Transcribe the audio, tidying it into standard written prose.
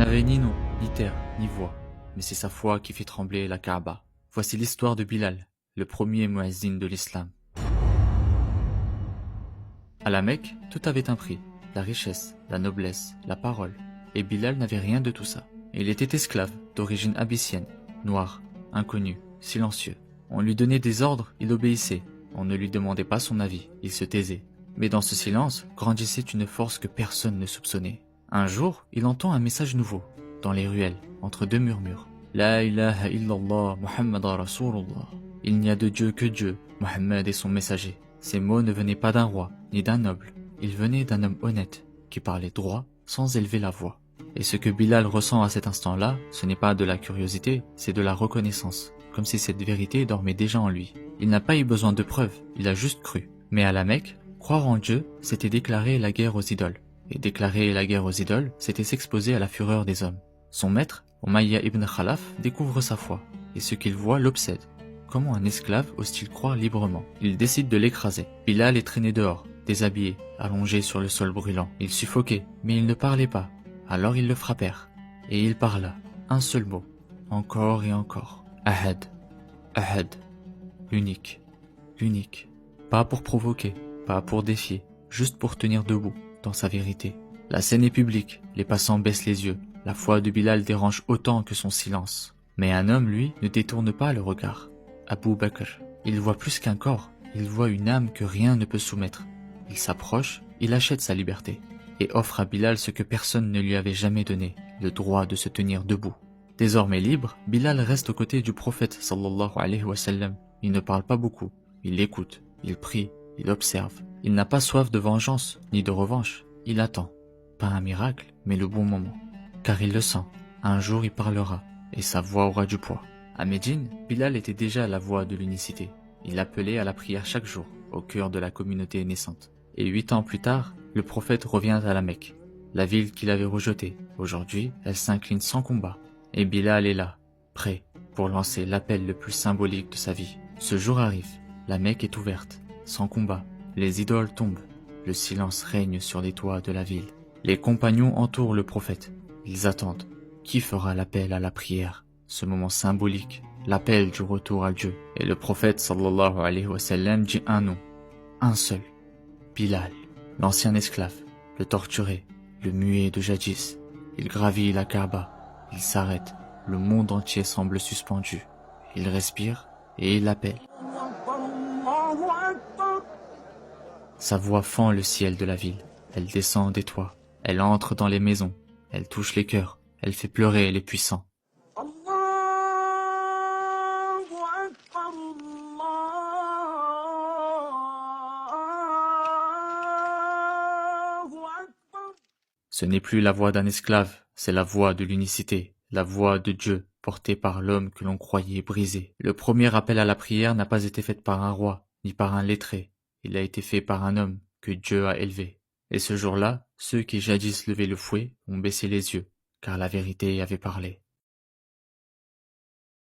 n'avait ni nom, ni terre, ni voix, mais c'est sa foi qui fit trembler la Kaaba. Voici l'histoire de Bilal, le premier muezzin de l'islam. À la Mecque, tout avait un prix, la richesse, la noblesse, la parole, et Bilal n'avait rien de tout ça. Il était esclave, d'origine abyssienne, noir, inconnu, silencieux. On lui donnait des ordres, il obéissait. On ne lui demandait pas son avis, il se taisait. Mais dans ce silence grandissait une force que personne ne soupçonnait. Un jour, il entend un message nouveau, dans les ruelles, entre deux murmures. La ilaha illallah, Muhammad Rasulullah. Il n'y a de Dieu que Dieu, Mohammed est son messager. Ces mots ne venaient pas d'un roi, ni d'un noble. Ils venaient d'un homme honnête, qui parlait droit, sans élever la voix. Et ce que Bilal ressent à cet instant-là, ce n'est pas de la curiosité, c'est de la reconnaissance, comme si cette vérité dormait déjà en lui. Il n'a pas eu besoin de preuves, il a juste cru. Mais à la Mecque, croire en Dieu, c'était déclarer la guerre aux idoles. Et déclarer la guerre aux idoles, c'était s'exposer à la fureur des hommes. Son maître, Umayya ibn Khalaf, découvre sa foi, et ce qu'il voit l'obsède. Comment un esclave ose-t-il croire librement? Il décide de l'écraser. Bilal est traîné dehors, déshabillé, allongé sur le sol brûlant. Il suffoquait, mais il ne parlait pas. Alors ils le frappèrent. Et il parla, un seul mot, encore et encore. Ahad, Ahad, l'unique, l'unique. Pas pour provoquer, pas pour défier, juste pour tenir debout, dans sa vérité. La scène est publique, les passants baissent les yeux. La foi de Bilal dérange autant que son silence. Mais un homme, lui, ne détourne pas le regard. Abu Bakr, il voit plus qu'un corps, il voit une âme que rien ne peut soumettre. Il s'approche, il achète sa liberté, et offre à Bilal ce que personne ne lui avait jamais donné, le droit de se tenir debout. Désormais libre, Bilal reste aux côtés du prophète sallallahu alayhi wa sallam. Il ne parle pas beaucoup, il écoute, il prie, il observe. Il n'a pas soif de vengeance, ni de revanche, il attend. Pas un miracle, mais le bon moment. Car il le sent, un jour il parlera, et sa voix aura du poids. À Médine, Bilal était déjà la voix de l'unicité. Il appelait à la prière chaque jour, au cœur de la communauté naissante. Et 8 ans plus tard, le prophète revient à la Mecque. La ville qu'il avait rejetée, aujourd'hui, elle s'incline sans combat. Et Bilal est là, prêt, pour lancer l'appel le plus symbolique de sa vie. Ce jour arrive, la Mecque est ouverte, sans combat. Les idoles tombent, le silence règne sur les toits de la ville. Les compagnons entourent le prophète. Ils attendent. Qui fera l'appel à la prière? Ce moment symbolique, l'appel du retour à Dieu. Et le prophète sallallahu alayhi wa sallam dit un nom, un seul, Bilal, l'ancien esclave, le torturé, le muet de jadis. Il gravit la Kaaba, il s'arrête, le monde entier semble suspendu. Il respire et il appelle. Sa voix fend le ciel de la ville, elle descend des toits, elle entre dans les maisons, elle touche les cœurs, elle fait pleurer les puissants. Ce n'est plus la voix d'un esclave, c'est la voix de l'unicité, la voix de Dieu, portée par l'homme que l'on croyait brisé. Le premier appel à la prière n'a pas été fait par un roi, ni par un lettré. Il a été fait par un homme que Dieu a élevé. Et ce jour-là, ceux qui jadis levaient le fouet ont baissé les yeux, car la vérité avait parlé.